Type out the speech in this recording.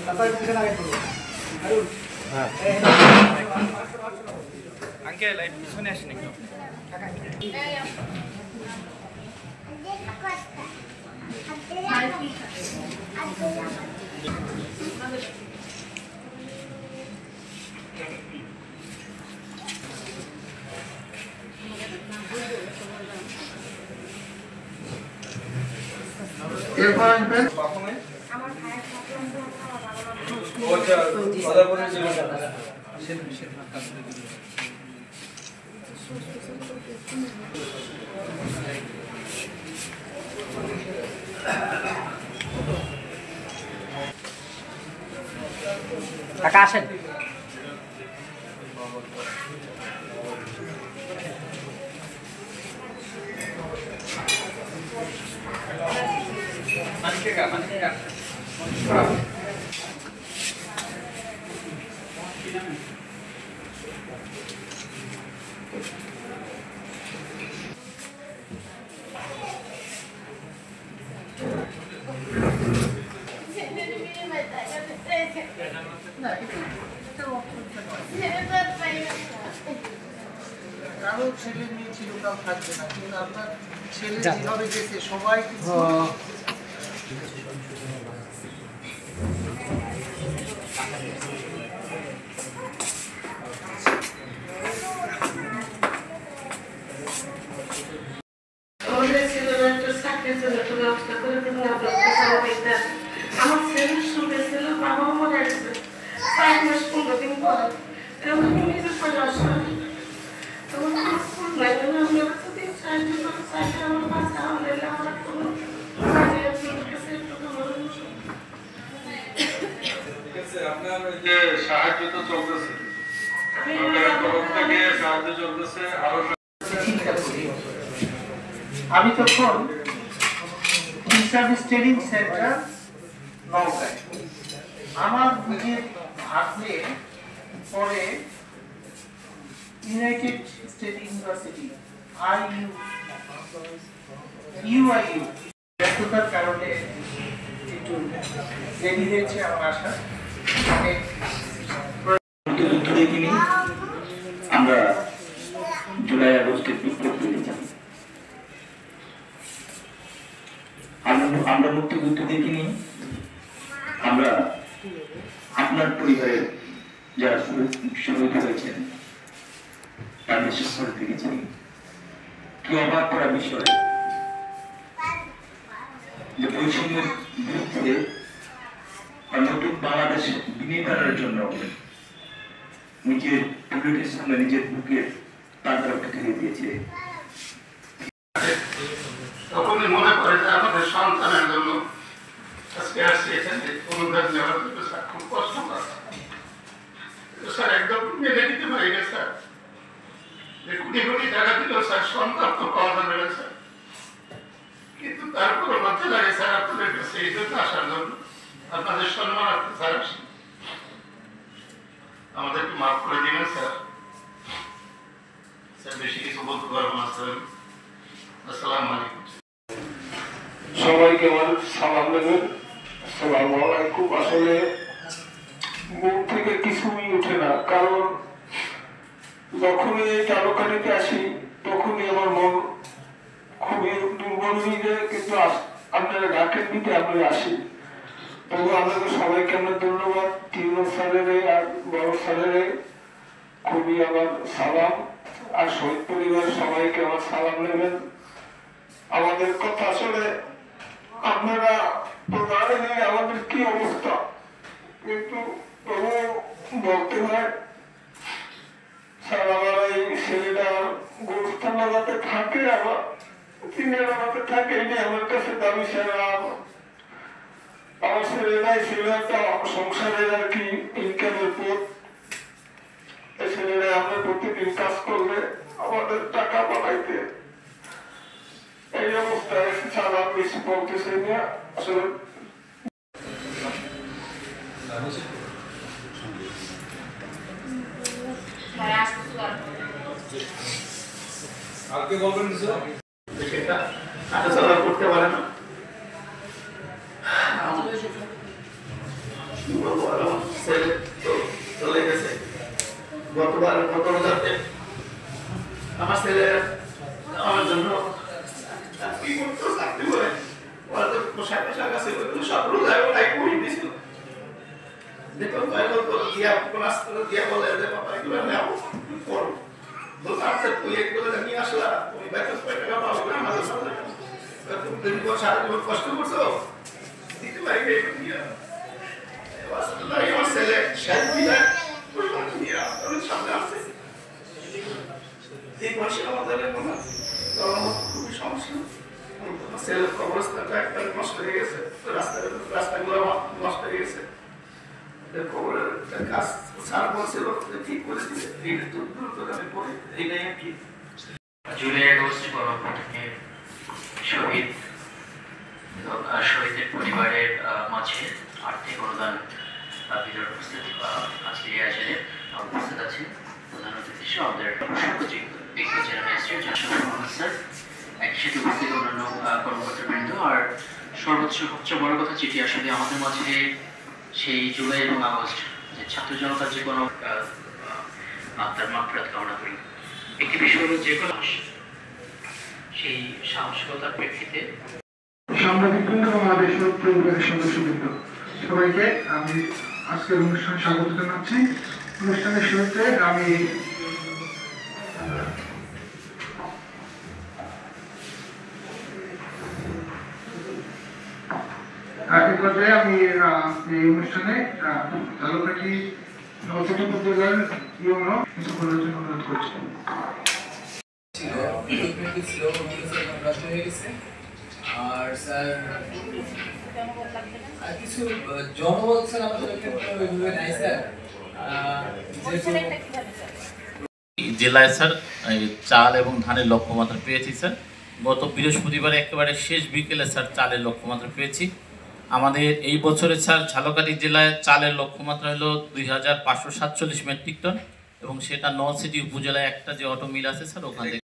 Uncle पिछने আসেন একটু কাকা আসেন কারো ছেলে মেয়ে চিরকাল থাকবে না, কিন্তু আপনার ছেলে যেভাবে গেছে সবাই আমার ছেলের সঙ্গে ছিল বাবা মরে গেছে 5 মাস 15 দিন পর এরকম নিজের পরে আসলে আপনার ওই যে সাহায্য তো চলতেছে, সাহায্য চলতেছে আরো। আমি তখন সার্ভিস ট্রেনিং সেন্টার নওগাঁয় আমার নিজের ভাগ্নে পরে ইউনাইটেড স্টেট ইউনিভার্সিটি ইউআইইউ ব্যস্ততার কারণে একটু দেরি হয়েছে আমার আসা। দেখিনি আমরা জুলাই আগস্টের বিপ্লব পেয়েছিলাম, আমরা মুক্তিযুদ্ধ দেখিনি, আমরা আপনার পরিবারের যারা শহীদ হয়েছেন তাদের সফর দেখেছি। কি অবাক করা বিষয় যে বৈষম্যের বিরুদ্ধে নতুন বাংলাদেশ বিনির্মাণের জন্য নিজের বুলেটের সামনে নিজের বুকের তাদেরকে ঠেলে দিয়েছে। তখনই মনে করে যে আমাদের সন্তানের জন্য আজকে আসছে এখানে অনুদান নেওয়ার জন্য স্যার খুব কষ্ট পাচ্ছে। স্যার একদম মেনে নিতে পারি না স্যার, যে কোটি কোটি টাকা দিলেও স্যার সন্তান তো পাওয়া যাবে না স্যার, কিন্তু তারপরে লজ্জা লাগে স্যার আপনাদের কাছে এই জন্য আসার জন্য, আপনাদের সম্মানার্থে স্যার আসি, আমাদেরকে মাফ করে দিবেন স্যার। স্যার বেশি কিছু বলতে পারবো না স্যার। আসসালামু আলাইকুম। সবাইকে আমার সালাম দেবেন। আসসালামু আলাইকুম। আসলে মন থেকে কিছুই উঠে না, কারণ যখনই চালকানিতে আসি তখনই আমার মন খুবই দুর্বল হয়ে যায়, কিন্তু আপনারা ডাকেন দিতে আমরা আসি। তবু আপনাদের সবাইকে আমরা ধন্যবাদ, টিউন স্যারের আর বড় স্যারের খুবই আমার সালাম, আর শহীদ পরিবার সবাইকে আমার সালাম নেবেন। আমাদের কথা আসলে আপনারা তো জানেন আমাদের কি অবস্থা, কিন্তু তবু বলতে হয় স্যার আমার এই ছেলেটা গোস্থান লাগাতে থাকে, আবার চিনে লাগাতে থাকে, এটি আমার কাছে দাবি। স্যার আমার ছেলেরাই ছিল একটা সংসারের আর কি ইনকামের পথ। এই ছেলেরা আমরা প্রতিদিন কাজ করলে আমাদের টাকা পাঠাইতে, এই অবস্থায় ছাড়া বেশি বলতেছে না আসলে। কালকে বলবেন সেটা আলোচনা করতে পারে না। কি বলবো আর আমার ছেলে তো চলে গেছে গতবার 15,000 আমার ছেলে আমার জন্য কি করতো চাকরি করে ওরা তো পোশাক আশাক আছে ওইগুলো সব রোজায় ওরাই করে দিয়েছিল দেখলাম তাই বলতো দিয়া ক্লাস করে দিয়া বলে যে বাবা এগুলো নেও করো বলতো আচ্ছা তুই এগুলো নিয়ে আসলা তুমি বেতন 5 টাকা পাবো না আমাদের সাথে তুমি সারা জীবন কষ্ট করছো দিতে পারবে নিয়ে আমার ছেলে শেষ দিলে সামনে আসছে এই বয়সে আমাদের খুবই সমস্যা ছেলের কবরস্থানটা একটা নষ্ট হয়ে গেছে রাস্তাগুলো নষ্ট হয়ে গেছে খবরের কাজ স্যার বলছিল ঠিক করে দিলে এইটা তো দ্রুত আমি পড়ি এইটাই আর কি জুলাই আগস্ট গণঅভ্যুত্থানে শহীদের পরিবারের মাঝে আর্থিক অনুদান বিতরণ উপস্থিত আজকে এই আয়োজনে উপস্থিত আছে প্রধান অতিথি হিসেবে আমাদের সর্বোচ্চ জেলা ম্যাজিস্ট্রেট স্যার একই সাথে উপস্থিত অন্যান্য কর্মকর্তাবৃন্দ আর সর্বোচ্চ সবচেয়ে বড় কথা যেটি আসলে আমাদের মাঝে সেই জুলাই এবং আগস্ট যে ছাত্র জনতার যে কোনো আত্মার মাগফিরাত কামনা করি একটি বিষয় হলো যে কোনো সেই সাহসিকতার প্রেক্ষিতে সাংবাদিকবৃন্দ এবং আমাদের পরিবারের সদস্যবৃন্দ সবাইকে আমি আজকের অনুষ্ঠানে স্বাগত জানাচ্ছি। অনুষ্ঠানের শুরুতে আমি এই পর্যায়ে আমি এই অনুষ্ঠানে ঝালকাঠি নৌকাঠি উপজেলার ইউনো কিছু বলার জন্য অনুরোধ করছি। আর স্যার কিছু জনবল স্যার আমাদের ওইভাবে নাই স্যার জেলায় স্যার চাল এবং ধানের লক্ষ্যমাত্রা পেয়েছি স্যার। গত বৃহস্পতিবার একেবারে শেষ বিকেলে স্যার চালের লক্ষ্যমাত্রা পেয়েছি। আমাদের এই বছরে স্যার ঝালকাঠি জেলায় চালের লক্ষ্যমাত্রা হলো 2547 মেট্রিক টন এবং সেটা নলছিটি উপজেলায় একটা যে অটো মিল আছে স্যার ওখান থেকে